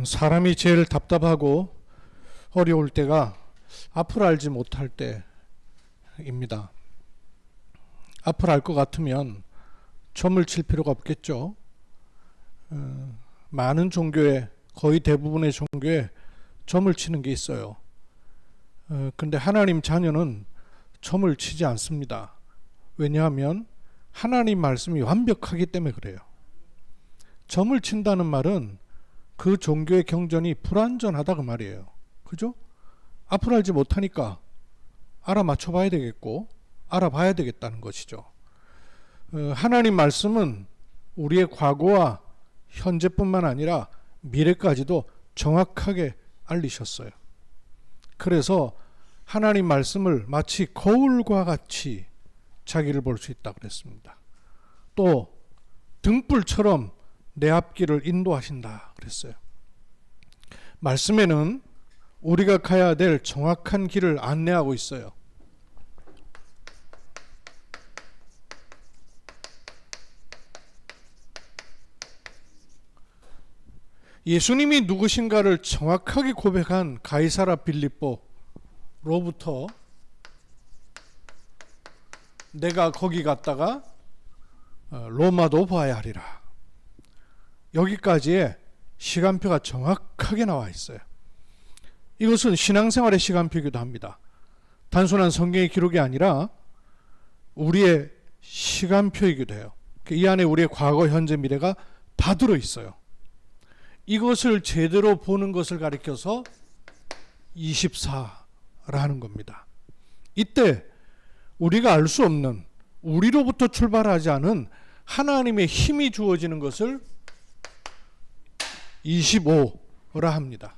사람이 제일 답답하고 어려울 때가 앞을 알지 못할 때입니다. 앞을 알 것 같으면 점을 칠 필요가 없겠죠. 많은 종교에, 거의 대부분의 종교에 점을 치는 게 있어요. 근데 하나님 자녀는 점을 치지 않습니다. 왜냐하면 하나님 말씀이 완벽하기 때문에 그래요. 점을 친다는 말은 그 종교의 경전이 불완전하다 그 말이에요. 그죠? 앞을 알지 못하니까 알아맞혀 봐야 되겠고 알아봐야 되겠다는 것이죠. 하나님 말씀은 우리의 과거와 현재뿐만 아니라 미래까지도 정확하게 알리셨어요. 그래서 하나님 말씀을 마치 거울과 같이 자기를 볼 수 있다고 그랬습니다. 또 등불처럼 내 앞길을 인도하신다 그랬어요. 말씀에는 우리가 가야 될 정확한 길을 안내하고 있어요. 예수님이 누구신가를 정확하게 고백한 가이사라 빌립보로부터 내가 거기 갔다가 로마도 봐야 하리라, 여기까지의 시간표가 정확하게 나와 있어요. 이것은 신앙생활의 시간표이기도 합니다. 단순한 성경의 기록이 아니라 우리의 시간표이기도 해요. 이 안에 우리의 과거, 현재, 미래가 다 들어있어요. 이것을 제대로 보는 것을 가리켜서 24라는 겁니다. 이때 우리가 알 수 없는, 우리로부터 출발하지 않은 하나님의 힘이 주어지는 것을 25라 합니다.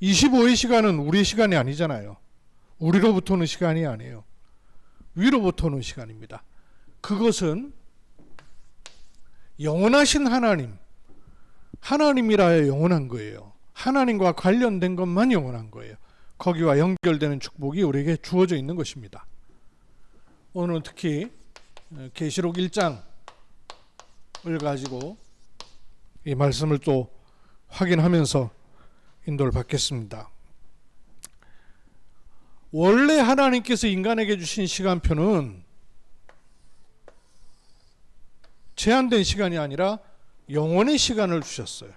25의 시간은 우리의 시간이 아니잖아요. 우리로부터 오는 시간이 아니에요. 위로부터 오는 시간입니다. 그것은 영원하신 하나님이라야 영원한 거예요. 하나님과 관련된 것만 영원한 거예요. 거기와 연결되는 축복이 우리에게 주어져 있는 것입니다. 오늘은 특히 계시록 1장을 가지고 이 말씀을 또 확인하면서 인도를 받겠습니다. 원래 하나님께서 인간에게 주신 시간표는 제한된 시간이 아니라 영원의 시간을 주셨어요.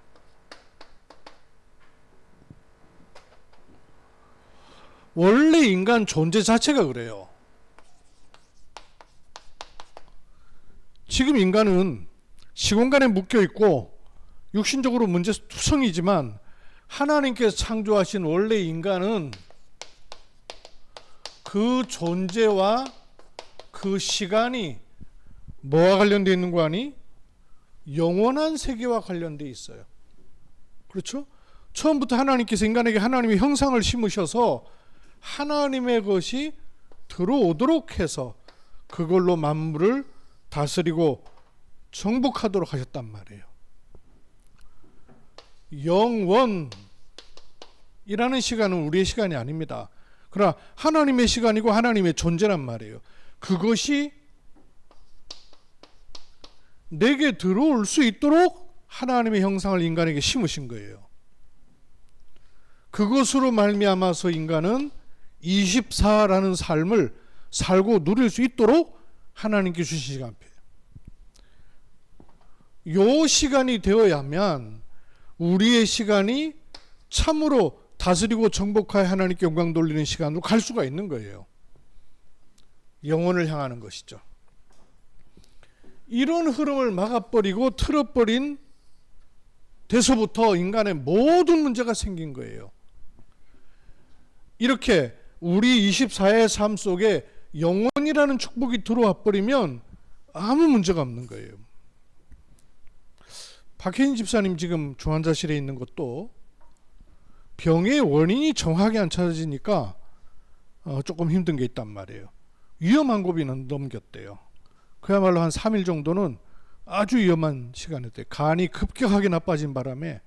원래 인간 존재 자체가 그래요. 지금 인간은 시공간에 묶여 있고 육신적으로 문제투성이지만 하나님께서 창조하신 원래 인간은 그 존재와 그 시간이 뭐와 관련되어 있는 거 아니? 영원한 세계와 관련되어 있어요. 그렇죠? 처음부터 하나님께서 인간에게 하나님의 형상을 심으셔서 하나님의 것이 들어오도록 해서 그걸로 만물을 다스리고 정복하도록 하셨단 말이에요. 영원이라는 시간은 우리의 시간이 아닙니다. 그러나 하나님의 시간이고 하나님의 존재란 말이에요. 그것이 내게 들어올 수 있도록 하나님의 형상을 인간에게 심으신 거예요. 그것으로 말미암아서 인간은 24라는 삶을 살고 누릴 수 있도록 하나님께 주신 시간표예요. 요 시간이 되어야만 우리의 시간이 참으로 다스리고 정복하여 하나님께 영광 돌리는 시간으로 갈 수가 있는 거예요. 영혼을 향하는 것이죠. 이런 흐름을 막아버리고 틀어버린 데서부터 인간의 모든 문제가 생긴 거예요. 이렇게 우리 24의 삶 속에 영혼이라는 축복이 들어와 버리면 아무 문제가 없는 거예요. 박혜인 집사님 지금 중환자실에 있는 것도 병의 원인이 정확히 안 찾아지니까 조금 힘든 게 있단 말이에요. 위험한 고비는 넘겼대요. 그야말로 한 3일 정도는 아주 위험한 시간이었대요. 간이 급격하게 나빠진 바람에,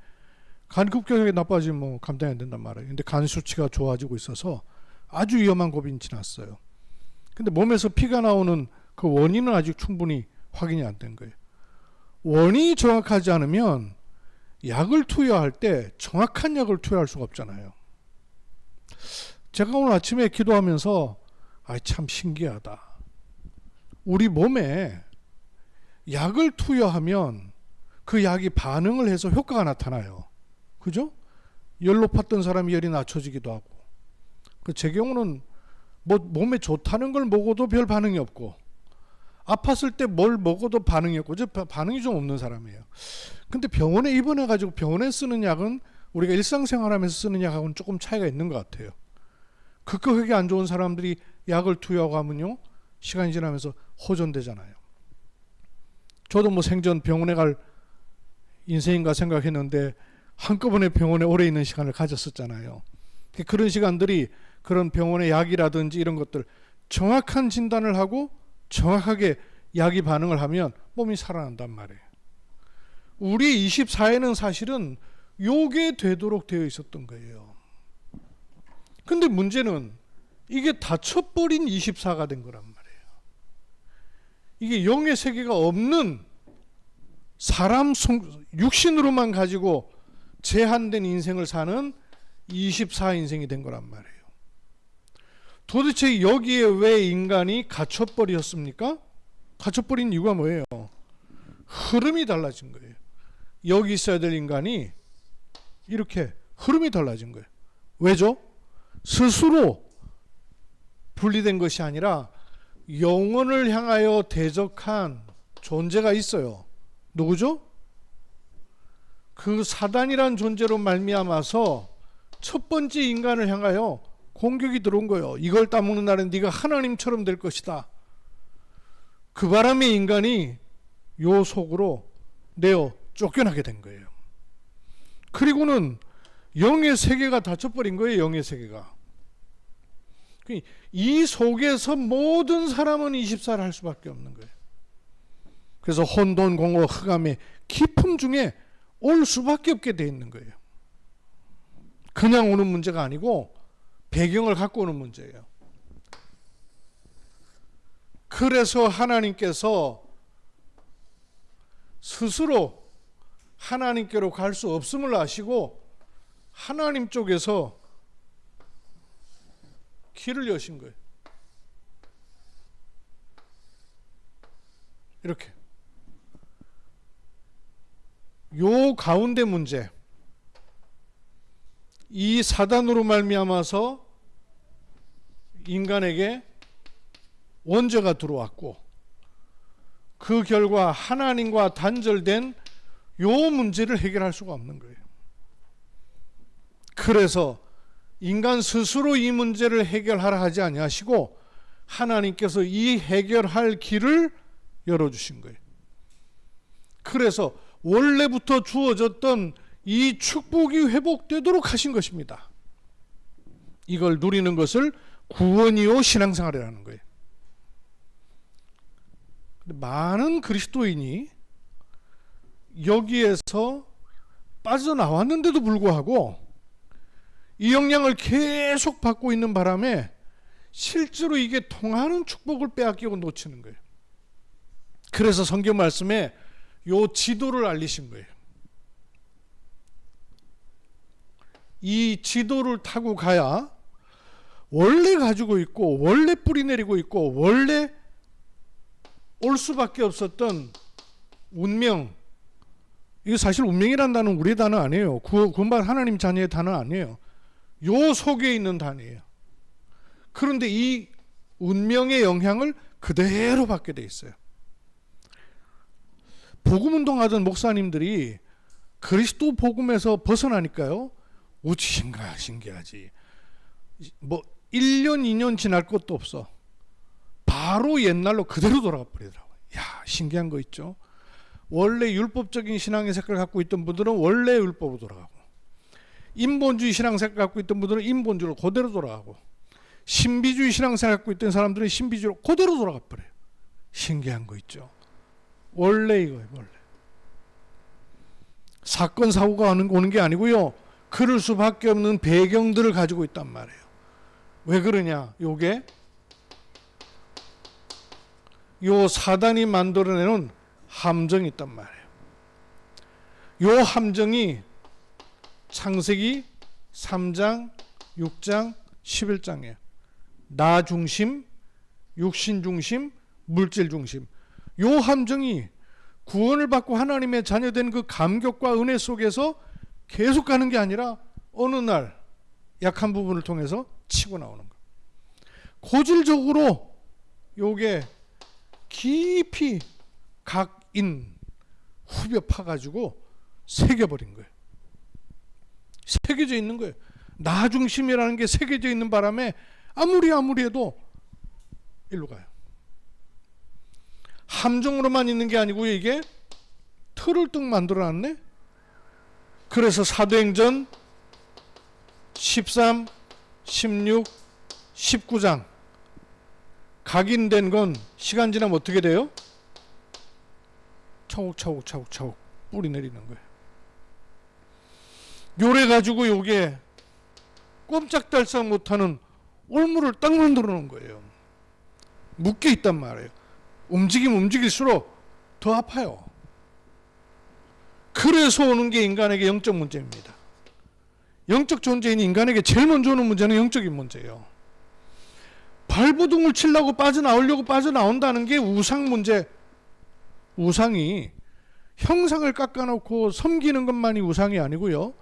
간이 급격하게 나빠지면 뭐 감당이 안 된단 말이에요. 근데 간 수치가 좋아지고 있어서 아주 위험한 고비는 지났어요. 근데 몸에서 피가 나오는 그 원인은 아직 충분히 확인이 안 된 거예요. 원인이 정확하지 않으면 약을 투여할 때 정확한 약을 투여할 수가 없잖아요. 제가 오늘 아침에 기도하면서 참 신기하다. 우리 몸에 약을 투여하면 그 약이 반응을 해서 효과가 나타나요. 그죠? 열 높았던 사람이 열이 낮춰지기도 하고. 제 경우는 뭐 몸에 좋다는 걸 먹어도 별 반응이 없고, 아팠을 때 뭘 먹어도 반응이 없고, 반응이 좀 없는 사람이에요. 근데 병원에 입원해가지고 병원에 쓰는 약은 우리가 일상생활하면서 쓰는 약하고는 조금 차이가 있는 것 같아요. 극격하게 안 좋은 사람들이 약을 투여하고 하면요, 시간이 지나면서 호전되잖아요. 저도 뭐 생전 병원에 갈 인생인가 생각했는데 한꺼번에 병원에 오래 있는 시간을 가졌었잖아요. 그런 시간들이 그런 병원의 약이라든지 이런 것들 정확한 진단을 하고 정확하게 약이 반응을 하면 몸이 살아난단 말이에요. 우리 24회는 사실은 요게 되도록 되어 있었던 거예요. 근데 문제는 이게 닫혀버린 24가 된 거란 말이에요. 이게 영의 세계가 없는 사람 육신으로만 가지고 제한된 인생을 사는 24 인생이 된 거란 말이에요. 도대체 여기에 왜 인간이 갇혀버렸습니까? 갇혀버린 이유가 뭐예요? 흐름이 달라진 거예요. 여기 있어야 될 인간이 이렇게 흐름이 달라진 거예요. 왜죠? 스스로 분리된 것이 아니라 영혼을 향하여 대적한 존재가 있어요. 누구죠? 그 사단이란 존재로 말미암아서 첫 번째 인간을 향하여 공격이 들어온 거예요. 이걸 따먹는 날엔 네가 하나님처럼 될 것이다. 그 바람에 인간이 요 속으로 내어 쫓겨나게 된 거예요. 그리고는 영의 세계가 닫혀버린 거예요. 영의 세계가. 이 속에서 모든 사람은 24를 할 수밖에 없는 거예요. 그래서 혼돈, 공허, 흑암의 깊음 중에 올 수밖에 없게 돼 있는 거예요. 그냥 오는 문제가 아니고 배경을 갖고 오는 문제예요. 그래서 하나님께서 스스로 하나님께로 갈 수 없음을 아시고 하나님 쪽에서 길을 여신 거예요. 이렇게. 요 가운데 문제, 이 사단으로 말미암아서 인간에게 원죄가 들어왔고 그 결과 하나님과 단절된 요 문제를 해결할 수가 없는 거예요. 그래서 인간 스스로 이 문제를 해결하라 하지 아니하시고 하나님께서 이 해결할 길을 열어주신 거예요. 그래서 원래부터 주어졌던 이 축복이 회복되도록 하신 것입니다. 이걸 누리는 것을 구원이요 신앙생활이라는 거예요. 많은 그리스도인이 여기에서 빠져나왔는데도 불구하고 이 영향을 계속 받고 있는 바람에 실제로 이게 통하는 축복을 빼앗기고 놓치는 거예요. 그래서 성경 말씀에 요 지도를 알리신 거예요. 이 지도를 타고 가야 원래 가지고 있고 원래 뿌리 내리고 있고 원래 올 수밖에 없었던 운명, 이거 사실 운명이란 단어는 우리의 단어 아니에요. 구원받은 하나님 자녀의 단어 아니에요. 요 속에 있는 단어예요. 그런데 이 운명의 영향을 그대로 받게 돼 있어요. 복음운동하던 목사님들이 그리스도 복음에서 벗어나니까요, 우치신가 신기하지. 뭐 1년 2년 지날 것도 없어. 바로 옛날로 그대로 돌아가 버리더라고요. 야, 신기한 거 있죠. 원래 율법적인 신앙의 색깔을 갖고 있던 분들은 원래 율법으로 돌아가고, 인본주의 신앙생활 갖고 있던 분들은 인본주의로 그대로 돌아가고, 신비주의 신앙생활 갖고 있던 사람들은 신비주의로 그대로 돌아가 버려요. 신기한 거 있죠. 원래 이거예요. 원래 사건 사고가 오는 게 아니고요, 그럴 수밖에 없는 배경들을 가지고 있단 말이에요. 왜 그러냐? 요게 요 사단이 만들어내는 함정이 있단 말이에요. 요 함정이 창세기 3장, 6장, 11장이에요. 나 중심, 육신 중심, 물질 중심. 요 함정이 구원을 받고 하나님의 자녀된 그 감격과 은혜 속에서 계속 가는 게 아니라 어느 날 약한 부분을 통해서 치고 나오는 거예요. 고질적으로 요게 깊이 각인 후벼 파가지고 새겨버린 거예요. 새겨져 있는 거예요. 나 중심이라는 게 새겨져 있는 바람에 아무리 해도 일로 가요. 함정으로만 있는 게 아니고요. 이게 틀을 뚝 만들어놨네. 그래서 사도행전 13, 16, 19장 각인된 건 시간 지나면 어떻게 돼요? 차곡차곡 뿌리 내리는 거예요. 요래 가지고 요게 꼼짝달싹 못하는 올무를 딱 만들어 놓은 거예요. 묶여 있단 말이에요. 움직일수록 더 아파요. 그래서 오는 게 인간에게 영적 문제입니다. 영적 존재인 인간에게 제일 먼저 오는 문제는 영적인 문제예요. 발버둥을 치려고 빠져나오려고 빠져나온다는 게 우상 문제. 우상이 형상을 깎아놓고 섬기는 것만이 우상이 아니고요.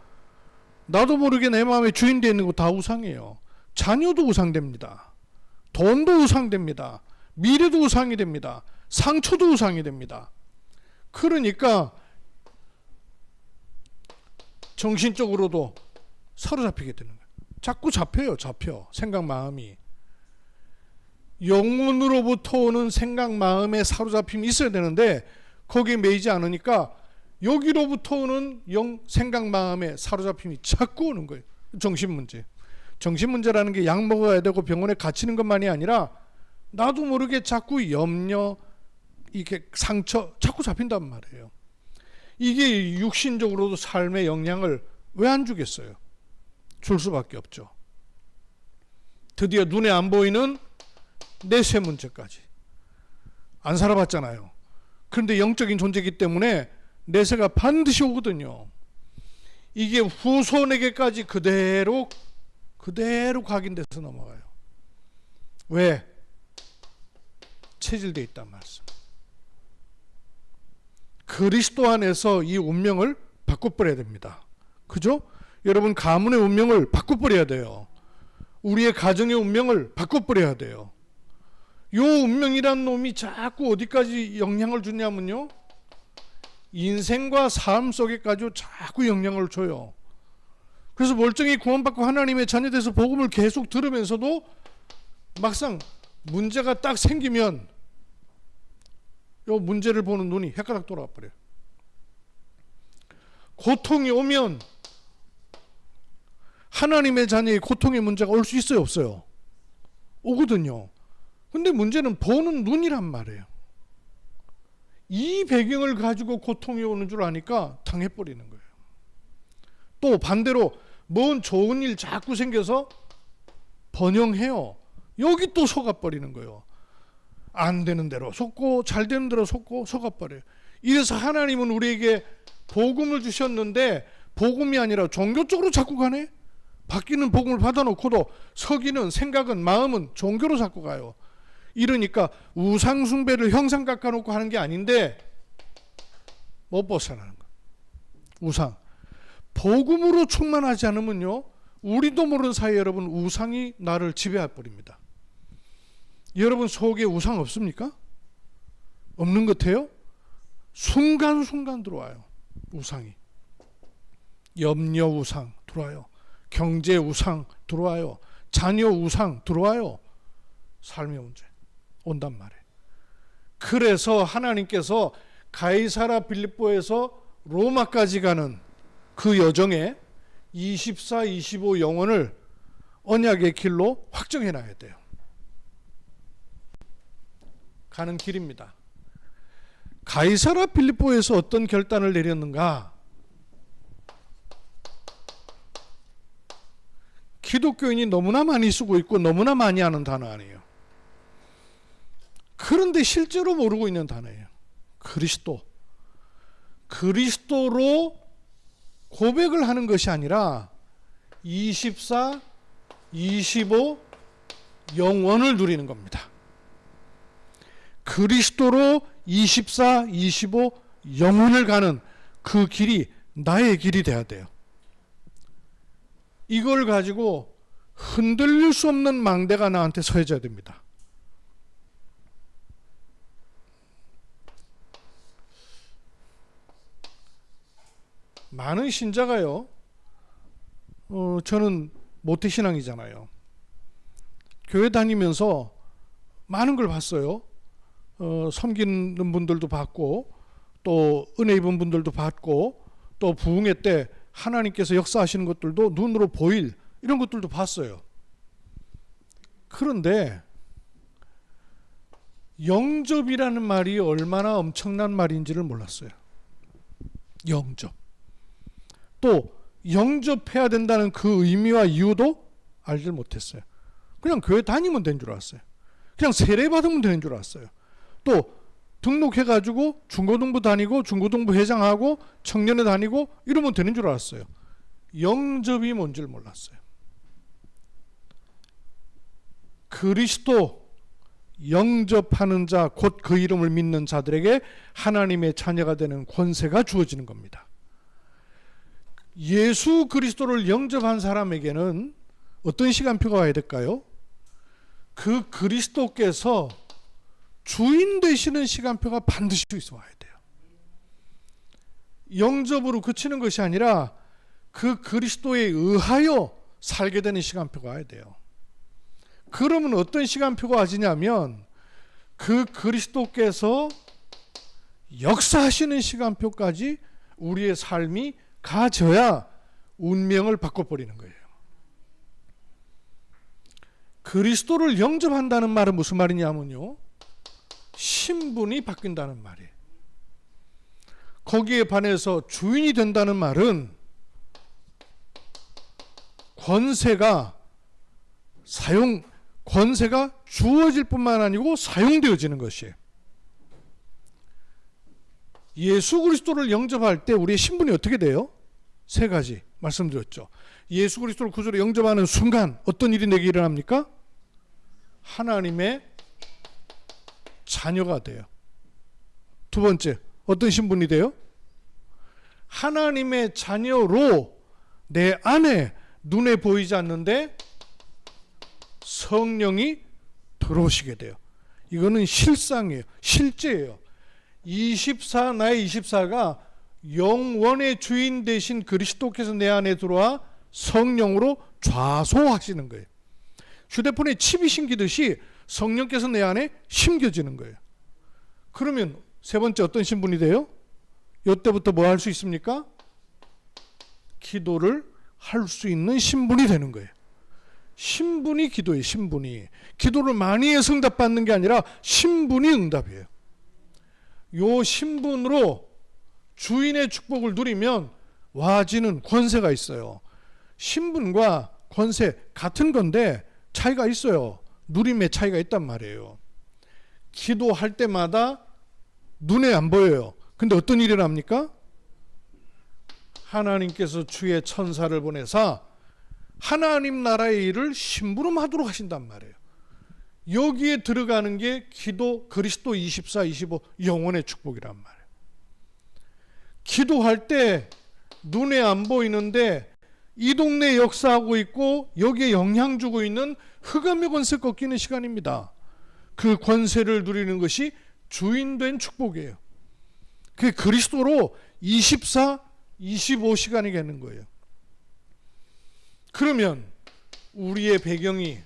나도 모르게 내 마음에 주인 되어 있는 거 다 우상이에요. 자녀도 우상됩니다. 돈도 우상됩니다. 미래도 우상이 됩니다. 상처도 우상이 됩니다. 그러니까 정신적으로도 사로잡히게 되는 거예요. 자꾸 잡혀. 생각, 마음이. 영혼으로부터 오는 생각, 마음에 사로잡힘이 있어야 되는데 거기에 매이지 않으니까 여기로부터 오는 생각, 마음에 사로잡힘이 자꾸 오는 거예요. 정신문제. 정신문제라는 게 약 먹어야 되고 병원에 갇히는 것만이 아니라 나도 모르게 자꾸 염려, 이게 상처 자꾸 잡힌단 말이에요. 이게 육신적으로도 삶의 영향을 왜 안 주겠어요? 줄 수밖에 없죠. 드디어 눈에 안 보이는 내세 문제까지. 안 살아봤잖아요. 그런데 영적인 존재이기 때문에 내세가 반드시 오거든요. 이게 후손에게까지 그대로 각인돼서 넘어가요. 왜? 체질되어 있단 말씀. 그리스도 안에서 이 운명을 바꿔버려야 됩니다. 그죠? 여러분, 가문의 운명을 바꿔버려야 돼요. 우리의 가정의 운명을 바꿔버려야 돼요. 요 운명이란 놈이 자꾸 어디까지 영향을 주냐면요, 인생과 삶 속에까지 자꾸 영향을 줘요. 그래서 멀쩡히 구원받고 하나님의 자녀돼서 복음을 계속 들으면서도 막상 문제가 딱 생기면 요 문제를 보는 눈이 헷가닥 돌아가 버려요. 고통이 오면 하나님의 자녀의 고통의 문제가 올 수 있어요, 없어요? 오거든요. 근데 문제는 보는 눈이란 말이에요. 이 배경을 가지고 고통이 오는 줄 아니까 당해버리는 거예요. 또 반대로 뭔 좋은 일 자꾸 생겨서 번영해요. 여기 또 속아버리는 거예요. 안 되는 대로 속고 잘 되는 대로 속아버려요. 이래서 하나님은 우리에게 복음을 주셨는데 복음이 아니라 종교 쪽으로 자꾸 가네. 바뀌는 복음을 받아놓고도 서기는 생각은 마음은 종교로 자꾸 가요. 이러니까 우상 숭배를 형상 깎아놓고 하는 게 아닌데 못 벗어나는 거예요. 우상. 복음으로 충만하지 않으면요, 우리도 모르는 사이에 여러분 우상이 나를 지배해 버립니다. 여러분 속에 우상 없습니까? 없는 것 같아요? 순간순간 들어와요. 우상이. 염려 우상 들어와요. 경제 우상 들어와요. 자녀 우상 들어와요. 삶의 문제 온단 말이에요. 그래서 하나님께서 가이사라 빌립보에서 로마까지 가는 그 여정에 24, 25 영혼을 언약의 길로 확정해 놔야 돼요. 가는 길입니다. 가이사라 빌립보에서 어떤 결단을 내렸는가? 기독교인이 너무나 많이 쓰고 있고 너무나 많이 아는 단어 아니에요. 그런데 실제로 모르고 있는 단어예요. 그리스도. 그리스도로 고백을 하는 것이 아니라 24, 25 영원을 누리는 겁니다. 그리스도로 24, 25 영원을 가는 그 길이 나의 길이 돼야 돼요. 이걸 가지고 흔들릴 수 없는 망대가 나한테 서해져야 됩니다. 많은 신자가요, 저는 모태신앙이잖아요. 교회 다니면서 많은 걸 봤어요. 섬기는 분들도 봤고, 또 은혜 입은 분들도 봤고, 또 부흥회 때 하나님께서 역사하시는 것들도 눈으로 보일 이런 것들도 봤어요. 그런데 영접이라는 말이 얼마나 엄청난 말인지를 몰랐어요. 영접. 또 영접해야 된다는 그 의미와 이유도 알지 못했어요. 그냥 교회 다니면 된 줄 알았어요. 그냥 세례 받으면 되는 줄 알았어요. 또 등록해가지고 중고등부 다니고 중고등부 회장하고 청년회 다니고 이러면 되는 줄 알았어요. 영접이 뭔지를 몰랐어요. 그리스도 영접하는 자, 곧 그 이름을 믿는 자들에게 하나님의 자녀가 되는 권세가 주어지는 겁니다. 예수 그리스도를 영접한 사람에게는 어떤 시간표가 와야 될까요? 그 그리스도께서 주인 되시는 시간표가 반드시 있어 와야 돼요. 영접으로 그치는 것이 아니라 그 그리스도에 의하여 살게 되는 시간표가 와야 돼요. 그러면 어떤 시간표가 와지냐면 그 그리스도께서 역사하시는 시간표까지 우리의 삶이 가져야 운명을 바꿔버리는 거예요. 그리스도를 영접한다는 말은 무슨 말이냐면요, 신분이 바뀐다는 말이에요. 거기에 반해서 주인이 된다는 말은 권세가 주어질 뿐만 아니고 사용되어지는 것이에요. 예수 그리스도를 영접할 때 우리의 신분이 어떻게 돼요? 세 가지 말씀드렸죠. 예수 그리스도를 구주로 영접하는 순간 어떤 일이 내게 일어납니까? 하나님의 자녀가 돼요. 두 번째, 어떤 신분이 돼요? 하나님의 자녀로 내 안에 눈에 보이지 않는데 성령이 들어오시게 돼요. 이거는 실상이에요. 실제예요. 나의 24가 영원의 주인 되신 그리스도께서 내 안에 들어와 성령으로 좌소하시는 거예요. 휴대폰에 칩이 심기듯이 성령께서 내 안에 심겨지는 거예요. 그러면 세 번째 어떤 신분이 돼요? 이때부터 뭐 할 수 있습니까? 기도를 할 수 있는 신분이 되는 거예요. 신분이 기도예요. 신분이. 기도를 많이 해서 응답받는 게 아니라 신분이 응답이에요. 요 신분으로 주인의 축복을 누리면 와지는 권세가 있어요. 신분과 권세 같은 건데 차이가 있어요. 누림의 차이가 있단 말이에요. 기도할 때마다 눈에 안 보여요. 근데 어떤 일이 납니까? 하나님께서 주의 천사를 보내사 하나님 나라의 일을 심부름하도록 하신단 말이에요. 여기에 들어가는 게 기도, 그리스도 24, 25 영원의 축복이란 말이에요. 기도할 때 눈에 안 보이는데 이 동네에 역사하고 있고 여기에 영향 주고 있는 흑암의 권세 꺾이는 시간입니다. 그 권세를 누리는 것이 주인된 축복이에요. 그게 그리스도로 24, 25시간이 되는 거예요. 그러면 우리의 배경이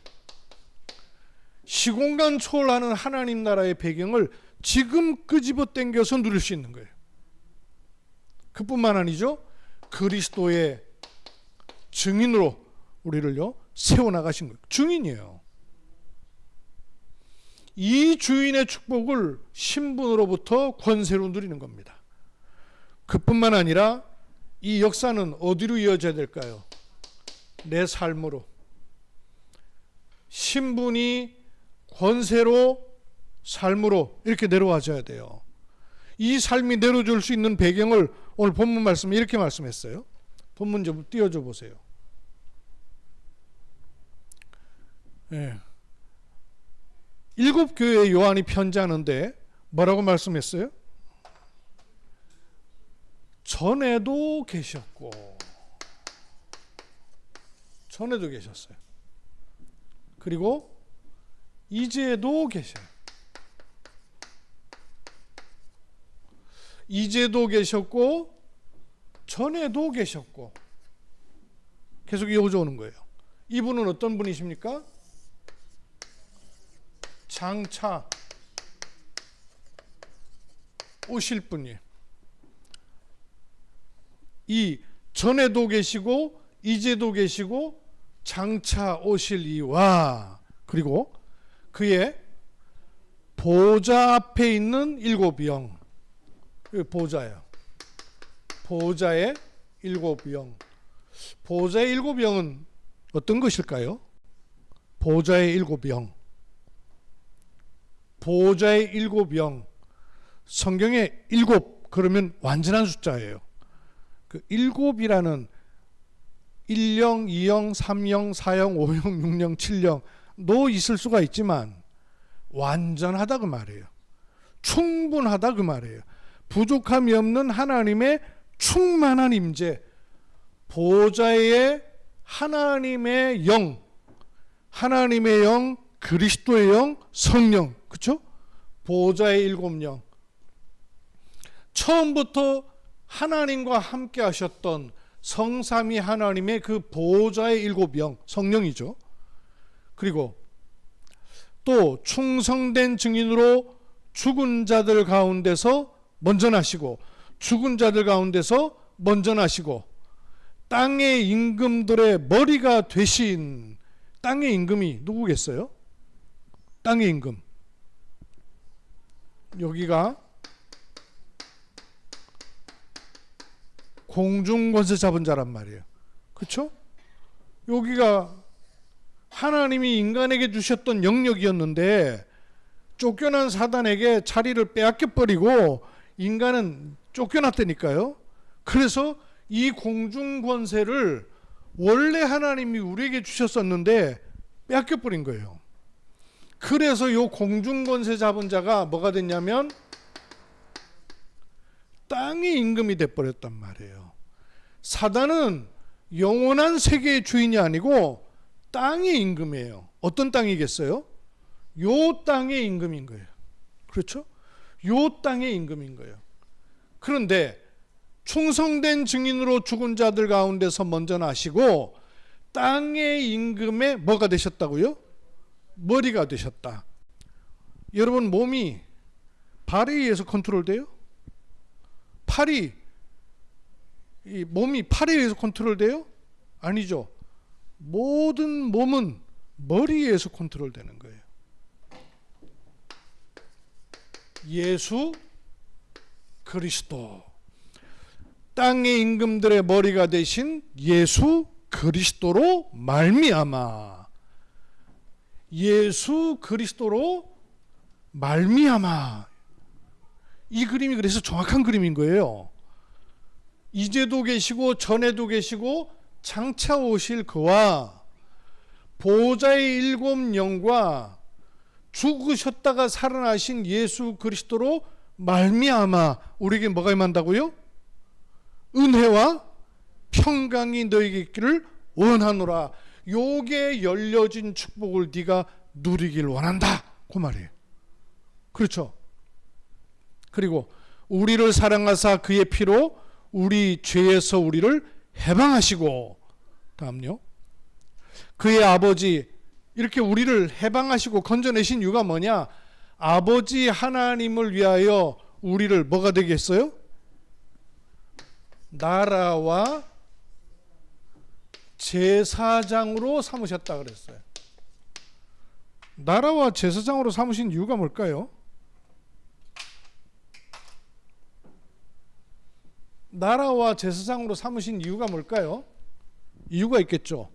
시공간 초월하는 하나님 나라의 배경을 지금 끄집어 당겨서 누릴 수 있는 거예요. 그뿐만 아니죠. 그리스도의 증인으로 우리를요 세워나가신 거예요. 증인이에요. 이 주인의 축복을 신분으로부터 권세로 누리는 겁니다. 그뿐만 아니라 이 역사는 어디로 이어져야 될까요? 내 삶으로. 신분이 권세로 삶으로 이렇게 내려와줘야 돼요. 이 삶이 내려줄 수 있는 배경을 오늘 본문 말씀에 이렇게 말씀했어요. 본문 좀 띄워줘 보세요. 예. 7 교회에 요한이 편지하는데 뭐라고 말씀했어요? 전에도 계셨고, 전에도 계셨어요. 그리고 이제도 계셔요. 이제도 계셨고 전에도 계셨고, 계속 이어져 오는 거예요. 이분은 어떤 분이십니까? 장차 오실 분이에요. 이 전에도 계시고 이제도 계시고 장차 오실 이와, 그리고 그의 보좌 앞에 있는 7영, 보좌예요. 보좌의 7영. 보좌의 7영은 어떤 것일까요? 보좌의 7영. 보좌의 7영. 성경에 7 그러면 완전한 숫자예요. 그 7이라는 1영, 2영, 3영, 4영, 5영, 6영, 7영 너 있을 수가 있지만 완전하다 그 말이에요. 충분하다 그 말이에요. 부족함이 없는 하나님의 충만한 임재, 보좌의 하나님의 영, 하나님의 영, 그리스도의 영, 성령, 그렇죠? 보좌의 7영. 처음부터 하나님과 함께 하셨던 성삼위 하나님의 그 보좌의 7영, 성령이죠. 그리고 또 충성된 증인으로 죽은 자들 가운데서 먼저 나시고, 죽은 자들 가운데서 먼저 나시고, 땅의 임금들의 머리가 되신, 땅의 임금이 누구겠어요? 땅의 임금. 여기가 공중권세 잡은 자란 말이에요. 그렇죠? 여기가 하나님이 인간에게 주셨던 영역이었는데 쫓겨난 사단에게 자리를 빼앗겨 버리고 인간은 쫓겨났다니까요. 그래서 이 공중권세를 원래 하나님이 우리에게 주셨었는데 빼앗겨 버린 거예요. 그래서 이 공중권세 잡은 자가 뭐가 됐냐면 땅의 임금이 돼버렸단 말이에요. 사단은 영원한 세계의 주인이 아니고 땅의 임금이에요. 어떤 땅이겠어요? 요 땅의 임금인 거예요. 그렇죠? 요 땅의 임금인 거예요. 그런데 충성된 증인으로 죽은 자들 가운데서 먼저 나시고 땅의 임금의 뭐가 되셨다고요? 머리가 되셨다. 여러분, 몸이 발에 의해서 컨트롤돼요? 이 몸이 팔에 의해서 컨트롤돼요? 아니죠. 모든 몸은 머리에 의해서 컨트롤되는 거예요. 예수 그리스도, 땅의 임금들의 머리가 되신 예수 그리스도로 말미암아, 예수 그리스도로 말미암아. 이 그림이 그래서 정확한 그림인 거예요. 이제도 계시고 전에도 계시고 장차 오실 그와 보좌의 7영과 죽으셨다가 살아나신 예수 그리스도로 말미암아 우리에게 뭐가 임한다고요? 은혜와 평강이 너에게 있기를 원하노라. 요게 열려진 축복을 네가 누리길 원한다, 그 말이에요. 그렇죠? 그리고 우리를 사랑하사 그의 피로 우리 죄에서 우리를 해방하시고, 다음요, 그의 아버지, 이렇게 우리를 해방하시고 건져내신 이유가 뭐냐? 아버지 하나님을 위하여 우리를 뭐가 되게 했어요? 나라와 제사장으로 삼으셨다 그랬어요. 나라와 제사장으로 삼으신 이유가 뭘까요? 나라와 제사장으로 삼으신 이유가 뭘까요? 이유가 있겠죠.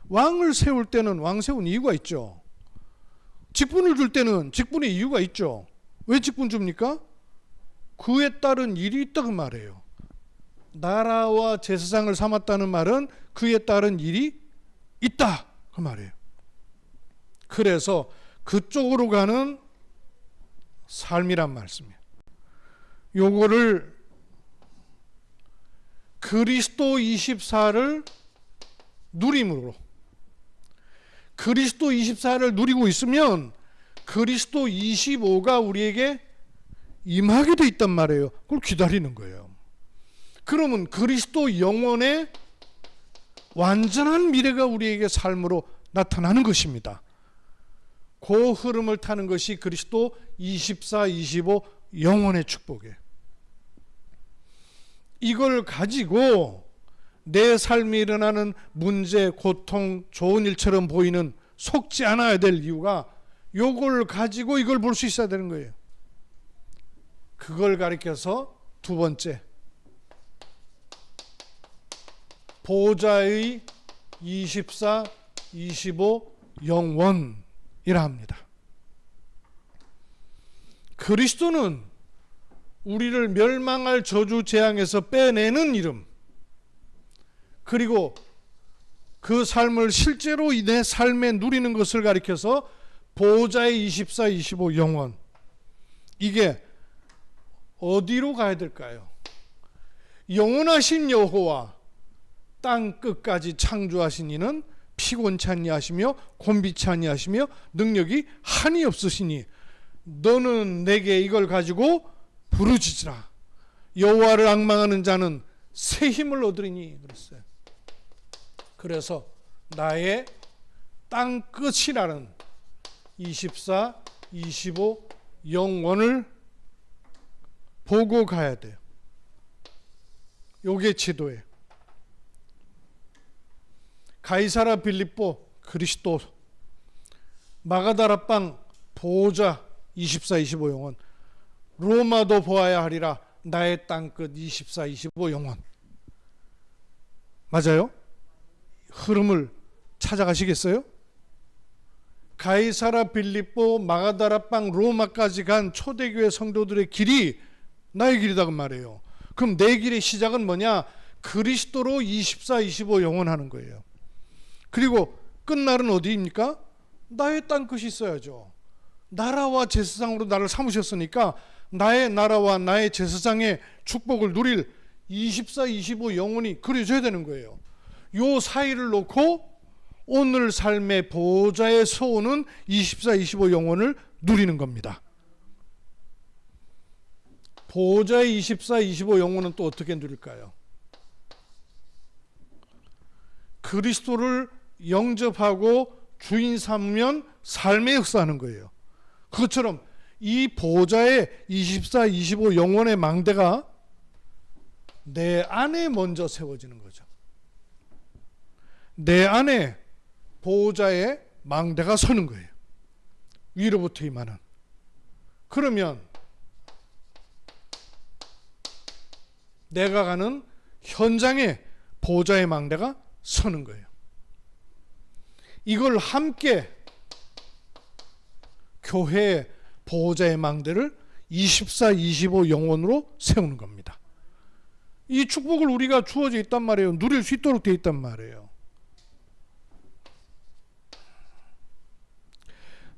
왕을 세울 때는 왕 세운 이유가 있죠. 직분을 줄 때는 직분의 이유가 있죠. 왜 직분 줍니까? 그에 따른 일이 있다 그 말이에요. 나라와 제사장을 삼았다는 말은 그에 따른 일이 있다 그 말이에요. 그래서 그쪽으로 가는 삶이란 말씀이에요. 요거를 그리스도 24를 누림으로, 그리스도 24를 누리고 있으면 그리스도 25가 우리에게 임하게 돼 있단 말이에요. 그걸 기다리는 거예요. 그러면 그리스도 영원의 완전한 미래가 우리에게 삶으로 나타나는 것입니다. 그 흐름을 타는 것이 그리스도 24, 25 영원의 축복이에요. 이걸 가지고 내 삶에 일어나는 문제, 고통, 좋은 일처럼 보이는 속지 않아야 될 이유가 요걸 가지고 이걸 볼 수 있어야 되는 거예요. 그걸 가리켜서 두 번째, 보좌의 24, 25 영원이라 합니다. 그리스도는 우리를 멸망할 저주 재앙에서 빼내는 이름, 그리고 그 삶을 실제로 내 삶에 누리는 것을 가리켜서 보좌의 24, 25 영원. 이게 어디로 가야 될까요? 영원하신 여호와 땅 끝까지 창조하신 이는 피곤치 아니하시며 곤비치 아니하시며 능력이 한이 없으시니 너는 내게 이걸 가지고 부르짖으라. 여호와를 앙망하는 자는 새 힘을 얻으리니 그랬어요. 그래서 나의 땅 끝이라는 24, 25 영원을 보고 가야 돼요. 요게 지도예요. 가이사라 빌립보 그리스도, 마가다라빵 보호자 24, 25 영원, 로마도 보아야 하리라 나의 땅끝 24, 25 영원. 맞아요? 흐름을 찾아가시겠어요? 가이사라 빌립보 마가다라빵 로마까지 간 초대교회 성도들의 길이 나의 길이다 그 말이에요. 그럼 내 길의 시작은 뭐냐? 그리스도로 24, 25 영원하는 거예요. 그리고 끝날은 어디입니까? 나의 땅끝이 있어야죠. 나라와 제사장으로 나를 삼으셨으니까 나의 나라와 나의 제사장의 축복을 누릴 24, 25 영원이 그려져야 되는 거예요. 요 사이를 놓고 오늘 삶의 보좌에 서오는 24, 25 영원을 누리는 겁니다. 보좌의 24, 25 영원은 또 어떻게 누릴까요? 그리스도를 영접하고 주인 삼으면 삶에 역사하는 거예요. 그것처럼 이 보좌의 24, 25 영원의 망대가 내 안에 먼저 세워지는 거죠. 내 안에 보호자의 망대가 서는 거예요. 위로부터 임하는. 그러면 내가 가는 현장에 보호자의 망대가 서는 거예요. 이걸 함께 교회의 보호자의 망대를 24, 25 영원으로 세우는 겁니다. 이 축복을 우리가 주어져 있단 말이에요. 누릴 수 있도록 되어 있단 말이에요.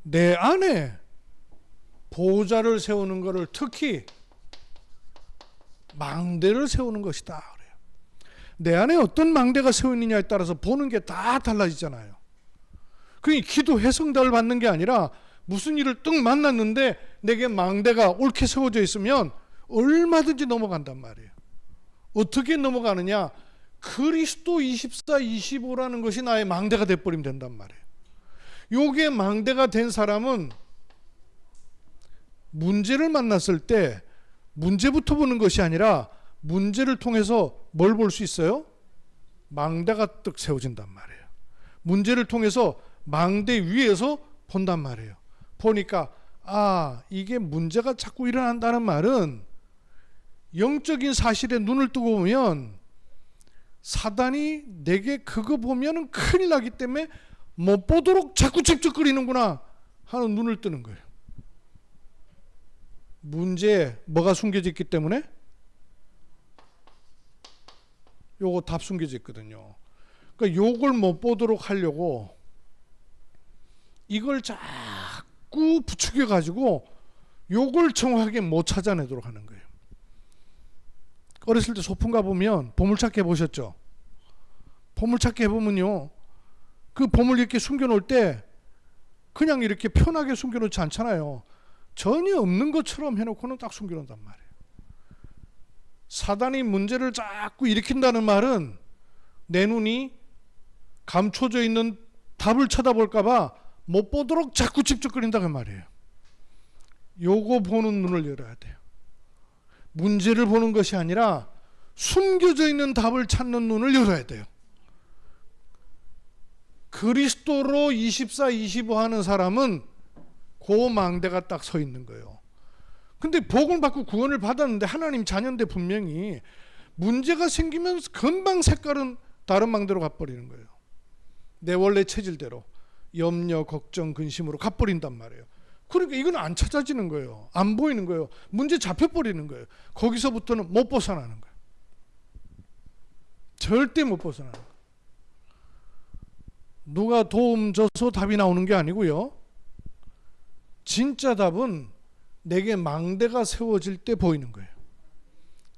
내 안에 보호자를 세우는 것을 특히 망대를 세우는 것이다 그래요. 내 안에 어떤 망대가 세우느냐에 따라서 보는 게 다 달라지잖아요. 그러니 기도 해성답을 받는 게 아니라 무슨 일을 뜩 만났는데 내게 망대가 옳게 세워져 있으면 얼마든지 넘어간단 말이에요. 어떻게 넘어가느냐? 그리스도 24, 25라는 것이 나의 망대가 돼버리면 된단 말이에요. 요게 망대가 된 사람은 문제를 만났을 때 문제부터 보는 것이 아니라 문제를 통해서 뭘 볼 수 있어요? 망대가 뜩 세워진단 말이에요. 문제를 통해서 망대 위에서 본단 말이에요. 보니까 이게 문제가 자꾸 일어난다는 말은 영적인 사실에 눈을 뜨고 보면 사단이 내게 그거 보면은 큰일 나기 때문에 못 보도록 자꾸 찝찝거리는구나 하는 눈을 뜨는 거예요. 문제에 뭐가 숨겨져 있기 때문에? 요거 답 숨겨져 있거든요. 그러니까 요걸 못 보도록 하려고 이걸 자꾸 부추겨 가지고 요걸 정확하게 못 찾아내도록 하는 거예요. 어렸을 때 소풍 가보면 보물찾기 해보셨죠? 보물찾기 해보면요, 그 보물 이렇게 숨겨놓을 때 그냥 이렇게 편하게 숨겨놓지 않잖아요. 전혀 없는 것처럼 해놓고는 딱 숨겨놓는단 말이에요. 사단이 문제를 자꾸 일으킨다는 말은 내 눈이 감춰져 있는 답을 쳐다볼까봐 못 보도록 자꾸 집적거린다고 말이에요. 요거 보는 눈을 열어야 돼요. 문제를 보는 것이 아니라 숨겨져 있는 답을 찾는 눈을 열어야 돼요. 그리스도로 24, 25 하는 사람은 그 망대가 딱 서 있는 거예요. 근데 복을 받고 구원을 받았는데 하나님 자녀인데 분명히 문제가 생기면 금방 색깔은 다른 망대로 가버리는 거예요. 내 원래 체질대로 염려, 걱정, 근심으로 가버린단 말이에요. 그러니까 이건 안 찾아지는 거예요. 안 보이는 거예요. 문제 잡혀버리는 거예요. 거기서부터는 못 벗어나는 거예요. 절대 못 벗어나는 거예요. 누가 도움 줘서 답이 나오는 게 아니고요. 진짜 답은 내게 망대가 세워질 때 보이는 거예요.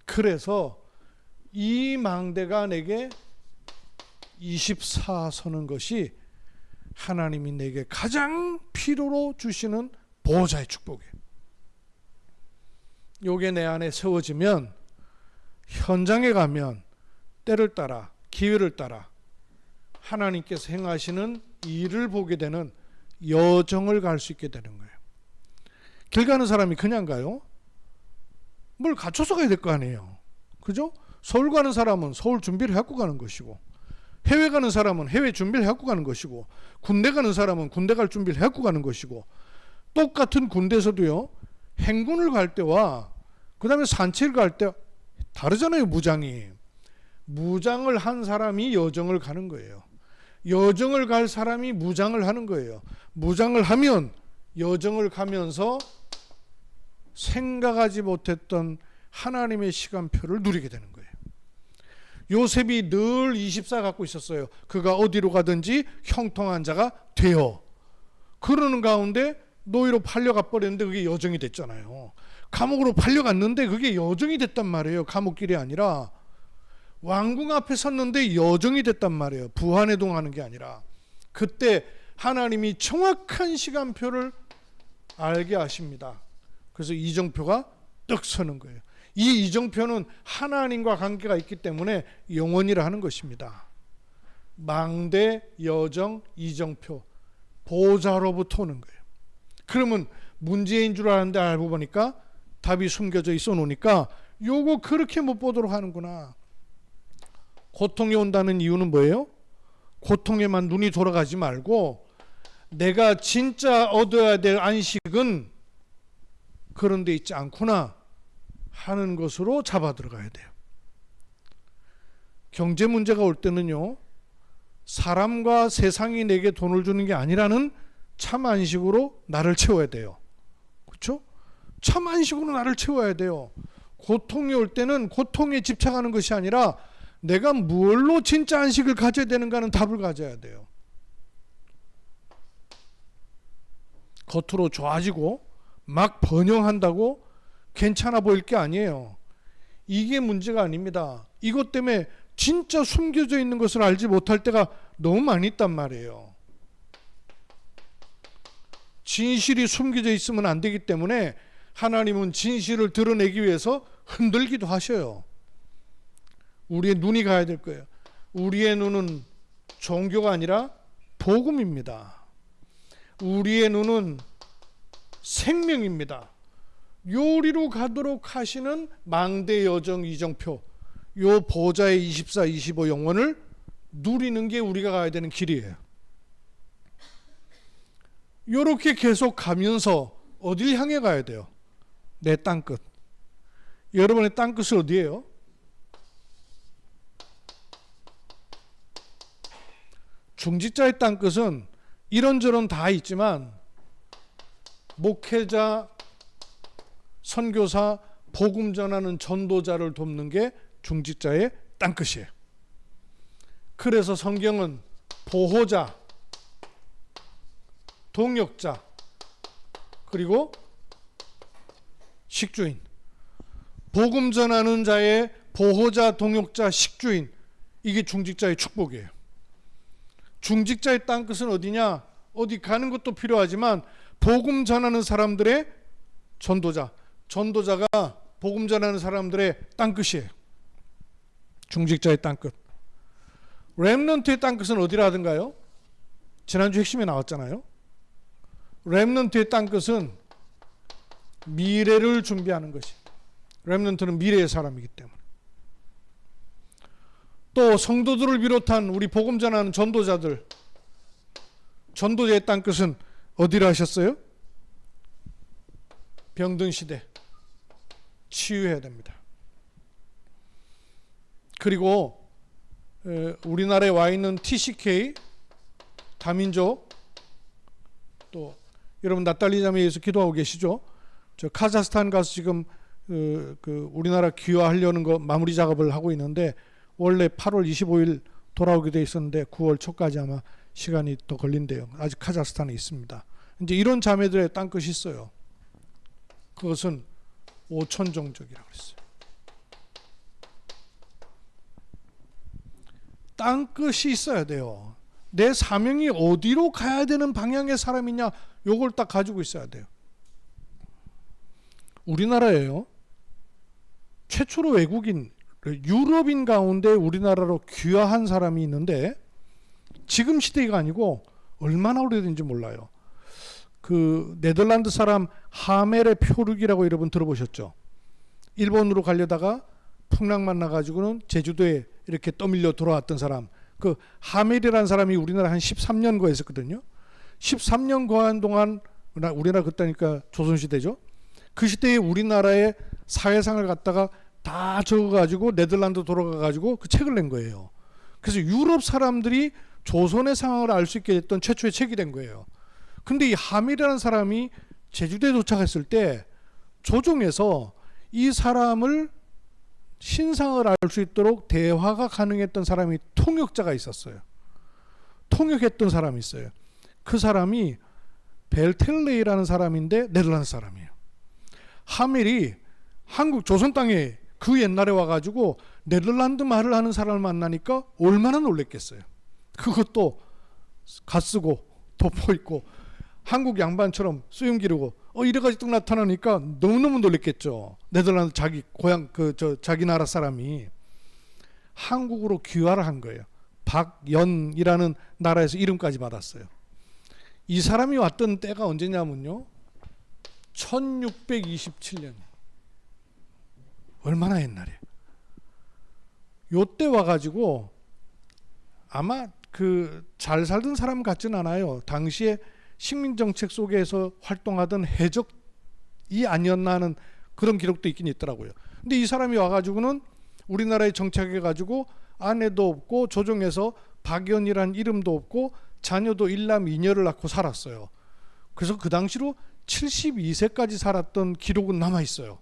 그래서 이 망대가 내게 24 서는 것이 하나님이 내게 가장 필요로 주시는 보호자의 축복이에요. 요게 내 안에 세워지면 현장에 가면 때를 따라 기회를 따라 하나님께서 행하시는 일을 보게 되는 여정을 갈 수 있게 되는 거예요. 길 가는 사람이 그냥 가요? 뭘 갖춰서 가야 될 거 아니에요. 그죠? 서울 가는 사람은 서울 준비를 해갖고 가는 것이고, 해외 가는 사람은 해외 준비를 해갖고 가는 것이고, 군대 가는 사람은 군대 갈 준비를 해갖고 가는 것이고, 똑같은 군대에서도요, 행군을 갈 때와 그 다음에 산책을 갈 때 다르잖아요. 무장이. 무장을 한 사람이 여정을 가는 거예요. 여정을 갈 사람이 무장을 하는 거예요. 무장을 하면 여정을 가면서 생각하지 못했던 하나님의 시간표를 누리게 되는 거예요. 요셉이 늘 24 갖고 있었어요. 그가 어디로 가든지 형통한 자가 되어. 그러는 가운데 노예로 팔려가 버렸는데 그게 여정이 됐잖아요. 감옥으로 팔려갔는데 그게 여정이 됐단 말이에요. 감옥길이 아니라. 왕궁 앞에 섰는데 여정이 됐단 말이에요. 부안해동하는 게 아니라. 그때 하나님이 정확한 시간표를 알게 하십니다. 그래서 이정표가 떡 서는 거예요. 이 이정표는 하나님과 관계가 있기 때문에 영원이라 하는 것입니다. 망대, 여정, 이정표, 보호자로부터 오는 거예요. 그러면 문제인 줄 알았는데 알고 보니까 답이 숨겨져 있어 놓으니까 요거 그렇게 못 보도록 하는구나. 고통이 온다는 이유는 뭐예요? 고통에만 눈이 돌아가지 말고 내가 진짜 얻어야 될 안식은 그런 데 있지 않구나 하는 것으로 잡아 들어가야 돼요. 경제 문제가 올 때는요, 사람과 세상이 내게 돈을 주는 게 아니라는 참 안식으로 나를 채워야 돼요. 그렇죠? 참 안식으로 나를 채워야 돼요. 고통이 올 때는 고통에 집착하는 것이 아니라 내가 무엇로 진짜 안식을 가져야 되는가는 답을 가져야 돼요. 겉으로 좋아지고 막 번영한다고 괜찮아 보일 게 아니에요. 이게 문제가 아닙니다. 이것 때문에 진짜 숨겨져 있는 것을 알지 못할 때가 너무 많이 있단 말이에요. 진실이 숨겨져 있으면 안 되기 때문에 하나님은 진실을 드러내기 위해서 흔들기도 하셔요. 우리의 눈이 가야 될 거예요. 우리의 눈은 종교가 아니라 복음입니다. 우리의 눈은 생명입니다. 요리로 가도록 하시는 망대 여정 이정표, 요 보좌의 24, 25 영원을 누리는 게 우리가 가야 되는 길이에요. 요렇게 계속 가면서 어딜 향해 가야 돼요? 내 땅끝. 여러분의 땅끝이 어디예요? 중직자의 땅끝은 이런저런 다 있지만 목회자, 선교사, 복음 전하는 전도자를 돕는 게 중직자의 땅끝이에요. 그래서 성경은 보호자, 동역자, 그리고 식주인, 복음 전하는 자의 보호자, 동역자, 식주인, 이게 중직자의 축복이에요. 중직자의 땅끝은 어디냐? 어디 가는 것도 필요하지만 복음 전하는 사람들의 전도자, 전도자가 복음 전하는 사람들의 땅끝이에요. 중직자의 땅끝. 렘넌트의 땅끝은 어디라든가요? 지난주 핵심에 나왔잖아요. 렘넌트의 땅끝은 미래를 준비하는 것이. 렘넌트는 미래의 사람이기 때문에. 또 성도들을 비롯한 우리 복음 전하는 전도자들, 전도자의 땅끝은 어디라 하셨어요? 병든 시대 치유해야 됩니다. 그리고 우리나라에 와 있는 TCK 다민족, 또 여러분 나탈리 자매에서 기도하고 계시죠? 저 카자흐스탄 가서 지금 그 우리나라 귀화하려는 거 마무리 작업을 하고 있는데 원래 8월 25일 돌아오게 돼 있었는데 9월 초까지 아마 시간이 더 걸린대요. 아직 카자흐스탄에 있습니다. 이제 이런 자매들의 땅끝이 있어요. 그것은 오천종족이라고 했어요. 땅끝이 있어야 돼요. 내 사명이 어디로 가야 되는 방향의 사람이냐, 요걸 딱 가지고 있어야 돼요. 우리나라에요, 최초로 외국인, 유럽인 가운데 우리나라로 귀화한 사람이 있는데 지금 시대가 아니고 얼마나 오래된지 몰라요. 그 네덜란드 사람 하멜의 표류기라고 여러분 들어보셨죠? 일본으로 가려다가 풍랑 만나가지고는 제주도에 이렇게 떠밀려 돌아왔던 사람, 그 하멜이라는 사람이 우리나라 한 13년 거했었거든요. 13년 거한 동안, 우리나라 그때니까 조선시대죠. 그 시대에 우리나라의 사회상을 갖다가 다 적어가지고 네덜란드 돌아가가지고 그 책을 낸 거예요. 그래서 유럽 사람들이 조선의 상황을 알 수 있게 됐던 최초의 책이 된 거예요. 근데 이 하밀이라는 사람이 제주도에 도착했을 때 조정에서 이 사람을 신상을 알 수 있도록 대화가 가능했던 사람이 통역자가 있었어요. 통역했던 사람이 있어요. 그 사람이 벨텔레이라는 사람인데 네덜란드 사람이에요. 하밀이 한국 조선 땅에 그 옛날에 와가지고 네덜란드 말을 하는 사람을 만나니까 얼마나 놀랬겠어요. 그것도 갓쓰고 덮어입고 한국 양반처럼 수염 기르고 이래가지고 뚝 나타나니까 너무너무 놀랬겠죠. 네덜란드 자기 고향 자기 나라 사람이 한국으로 귀화를 한 거예요. 박연이라는 나라에서 이름까지 받았어요. 이 사람이 왔던 때가 언제냐면요, 1627년. 얼마나 옛날이에요. 요때 와가지고 아마 그 잘 살던 사람 같진 않아요. 당시에 식민정책 속에서 활동하던 해적이 아니었나 하는 그런 기록도 있긴 있더라고요. 근데 이 사람이 와가지고는 우리나라에 정착해가지고 아내도 없고 조정에서 박연이라는 이름도 없고 자녀도 일남 이녀를 낳고 살았어요. 그래서 그 당시로 72세까지 살았던 기록은 남아있어요.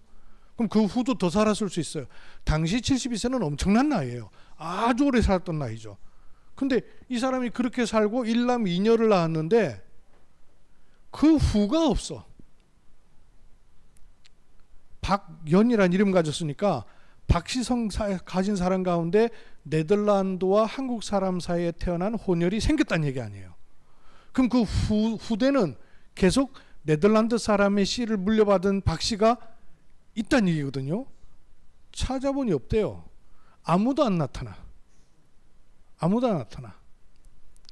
그럼 그 후도 더 살았을 수 있어요. 당시 72세는 엄청난 나이예요. 아주 오래 살았던 나이죠. 근데 이 사람이 그렇게 살고 일남 이녀를 낳았는데 그 후가 없어. 박연이라는 이름 가졌으니까 박씨성 가진 사람 가운데 네덜란드와 한국 사람 사이에 태어난 혼혈이 생겼다는 얘기 아니에요. 그럼 그 후대는 계속 네덜란드 사람의 씨를 물려받은 박씨가 있다는 얘기거든요. 찾아보니 없대요. 아무도 안 나타나. 아무도 안 나타나.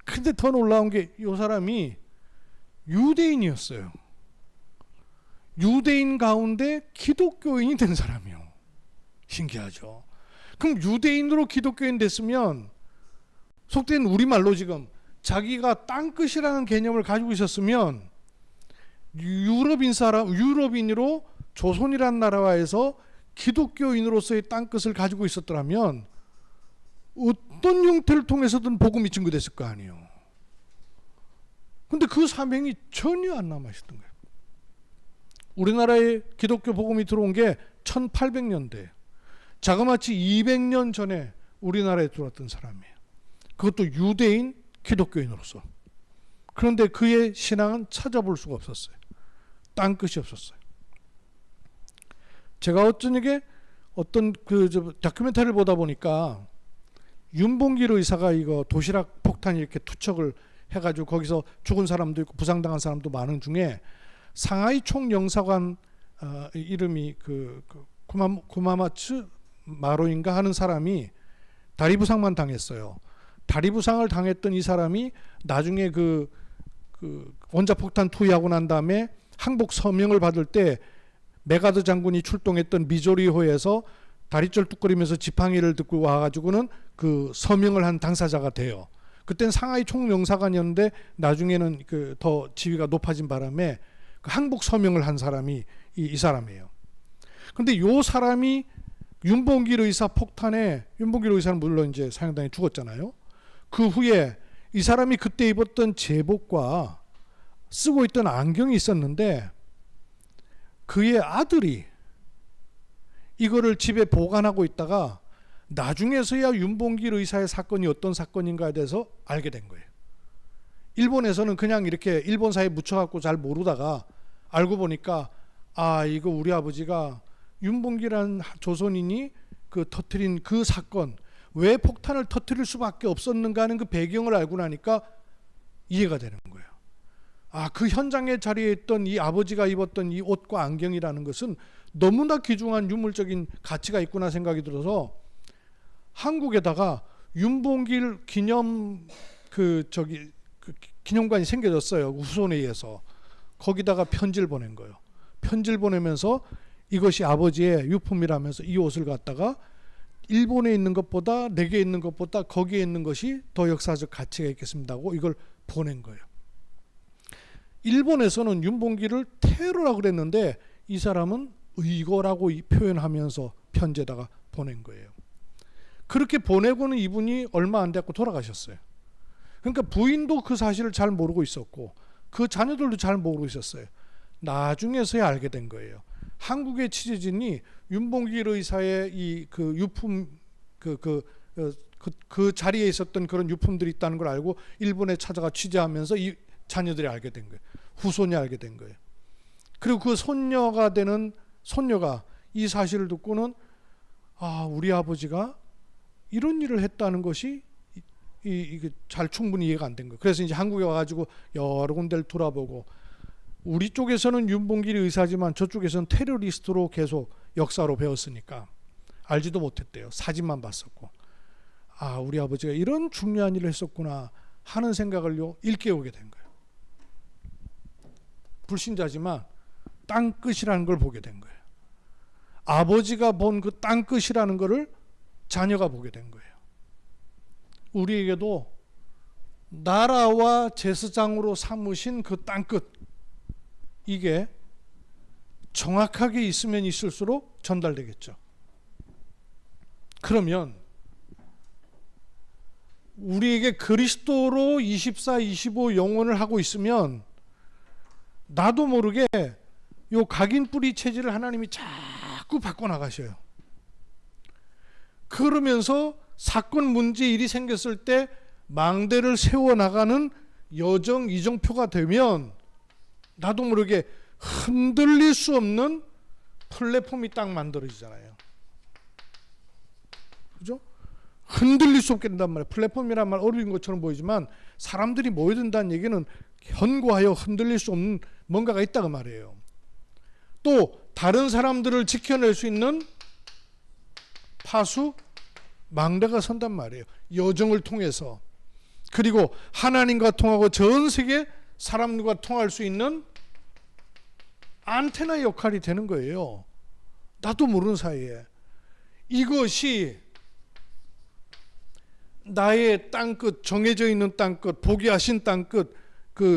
근데 더 놀라운 게 이 사람이 유대인이었어요. 유대인 가운데 기독교인이 된 사람이요. 신기하죠. 그럼 유대인으로 기독교인 됐으면 속된 우리말로 지금 자기가 땅끝이라는 개념을 가지고 있었으면 유럽인으로 조선이라는 나라에서 기독교인으로서의 땅끝을 가지고 있었더라면 어떤 형태를 통해서든 복음이 증거됐을 거 아니에요. 근데 그 사명이 전혀 안 남아있었던 거예요. 우리나라에 기독교 복음이 들어온 게 1800년대, 자그마치 200년 전에 우리나라에 들어왔던 사람이에요. 그것도 유대인 기독교인으로서. 그런데 그의 신앙은 찾아볼 수가 없었어요. 딴끝이 없었어요. 제가 어떤 다큐멘터리를 보다 보니까 윤봉길 의사가 이거 도시락 폭탄 이렇게 투척을 해가지고 거기서 죽은 사람도 있고 부상당한 사람도 많은 중에 상하이 총영사관 이름이 구마마츠 마로인가 하는 사람이 다리 부상만 당했어요. 다리 부상을 당했던 이 사람이 나중에 그 원자폭탄 투여하고 난 다음에 항복 서명을 받을 때 메가드 장군이 출동했던 미조리호에서 다리절 뚝거리면서 지팡이를 듣고 와가지고는 그 서명을 한 당사자가 돼요. 그땐 상하이 총영사관이었는데 나중에는 더 지위가 높아진 바람에 그 항복 서명을 한 사람이 이 사람이에요. 근데 요 사람이 윤봉길 의사 폭탄에, 윤봉길 의사는 물론 이제 사형당해 죽었잖아요. 그 후에 이 사람이 그때 입었던 제복과 쓰고 있던 안경이 있었는데 그의 아들이 이거를 집에 보관하고 있다가 나중에서야 윤봉길 의사의 사건이 어떤 사건인가에 대해서 알게 된 거예요. 일본에서는 그냥 이렇게 일본사에 묻혀갖고 잘 모르다가 알고 보니까 이거 우리 아버지가 윤봉길이라는 조선인이 터뜨린 그 사건, 왜 폭탄을 터뜨릴 수밖에 없었는가 하는 그 배경을 알고 나니까 이해가 되는 거예요. 그 현장의 자리에 있던 이 아버지가 입었던 이 옷과 안경이라는 것은 너무나 귀중한 유물적인 가치가 있구나 생각이 들어서 한국에다가 윤봉길 기념 기념관이 생겨졌어요. 후손에 의해서. 거기다가 편지를 보낸 거예요. 편지를 보내면서 이것이 아버지의 유품이라면서 이 옷을 갖다가 일본에 있는 것보다 내게 있는 것보다 거기에 있는 것이 더 역사적 가치가 있겠습니다 하고 이걸 보낸 거예요. 일본에서는 윤봉길을 테러라고 그랬는데 이 사람은 의거라고 표현하면서 편지에다가 보낸 거예요. 그렇게 보내고는 이분이 얼마 안 됐고 돌아가셨어요. 그러니까 부인도 그 사실을 잘 모르고 있었고 그 자녀들도 잘 모르고 있었어요. 나중에서야 알게 된 거예요. 한국의 취재진이 윤봉길 의사의 이 유품 그 자리에 있었던 그런 유품들이 있다는 걸 알고 일본에 찾아가 취재하면서 이 자녀들이 알게 된 거예요. 후손이 알게 된 거예요. 그리고 그 손녀가 이 사실을 듣고는 우리 아버지가 이런 일을 했다는 것이 이게 잘 충분히 이해가 안 된 거예요. 그래서 이제 한국에 와가지고 여러 군데를 돌아보고 우리 쪽에서는 윤봉길이 의사지만 저쪽에서는 테러리스트로 계속 역사로 배웠으니까 알지도 못했대요. 사진만 봤었고 우리 아버지가 이런 중요한 일을 했었구나 하는 생각을요 일깨우게 된 거예요. 불신자지만 땅끝이라는 걸 보게 된 거예요. 아버지가 본 그 땅끝이라는 거를 자녀가 보게 된 거예요. 우리에게도 나라와 제사장으로 삼으신 그 땅끝, 이게 정확하게 있으면 있을수록 전달되겠죠. 그러면 우리에게 그리스도로 24, 25 영혼을 하고 있으면 나도 모르게 요 각인 뿌리 체질을 하나님이 자꾸 바꿔나가셔요. 그러면서 사건 문제 일이 생겼을 때 망대를 세워나가는 여정 이정표가 되면 나도 모르게 흔들릴 수 없는 플랫폼이 딱 만들어지잖아요. 그죠? 흔들릴 수 없게 된단 말이에요. 플랫폼이란 말 어려운 것처럼 보이지만 사람들이 모여든다는 얘기는 견고하여 흔들릴 수 없는 뭔가가 있다고 말이에요. 또 다른 사람들을 지켜낼 수 있는 파수 망대가 선단 말이에요. 여정을 통해서. 그리고 하나님과 통하고 전 세계 사람들과 통할 수 있는 안테나 역할이 되는 거예요. 나도 모르는 사이에. 이것이 나의 땅끝, 정해져 있는 땅끝, 보게 하신 땅끝,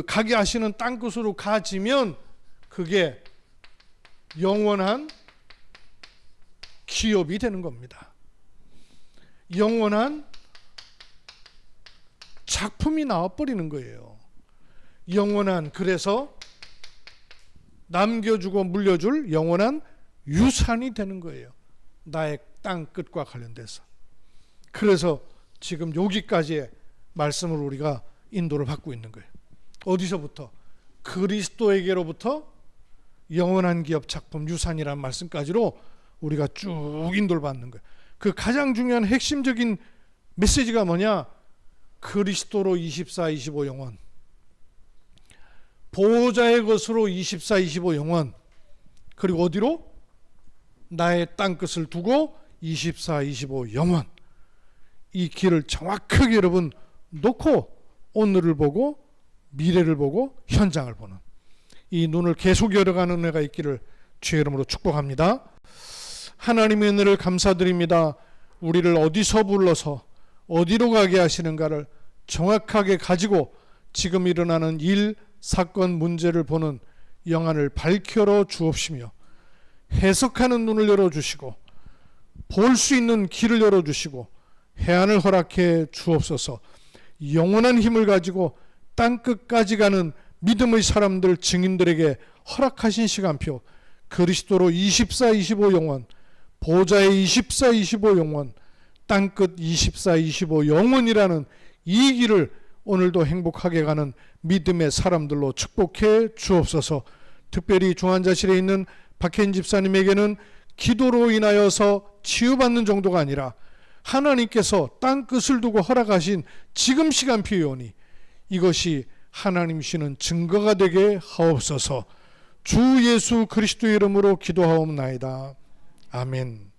가게 하시는 땅끝으로 가지면 그게 영원한 기업이 되는 겁니다. 영원한 작품이 나와버리는 거예요. 영원한, 그래서 남겨주고 물려줄 영원한 유산이 되는 거예요. 나의 땅끝과 관련돼서. 그래서 지금 여기까지 말씀을 우리가 인도를 받고 있는 거예요. 어디서부터? 그리스도에게로부터 영원한 기업 작품 유산이라는 말씀까지로 우리가 쭉 인도를 받는 거예요. 그 가장 중요한 핵심적인 메시지가 뭐냐? 그리스도로 24, 25 영원, 보호자의 것으로 24, 25 영원, 그리고 어디로? 나의 땅끝을 두고 24, 25 영원. 이 길을 정확하게 여러분 놓고 오늘을 보고 미래를 보고 현장을 보는 이 눈을 계속 열어가는 은혜가 있기를 주의 이름으로 축복합니다. 하나님의 은혜를 감사드립니다. 우리를 어디서 불러서 어디로 가게 하시는가를 정확하게 가지고 지금 일어나는 일, 사건, 문제를 보는 영안을 밝혀 주옵시며 해석하는 눈을 열어주시고 볼 수 있는 길을 열어주시고 해안을 허락해 주옵소서. 영원한 힘을 가지고 땅끝까지 가는 믿음의 사람들, 증인들에게 허락하신 시간표, 그리스도로 24, 25 영원, 보좌의 24, 25 영원, 땅끝 24, 25 영원이라는 이 길을 오늘도 행복하게 가는 믿음의 사람들로 축복해 주옵소서. 특별히 중환자실에 있는 박혜인 집사님에게는 기도로 인하여서 치유받는 정도가 아니라 하나님께서 땅끝을 두고 허락하신 지금 시간표이오니 이것이 하나님이시는 증거가 되게 하옵소서. 주 예수 그리스도의 이름으로 기도하옵나이다. 아멘.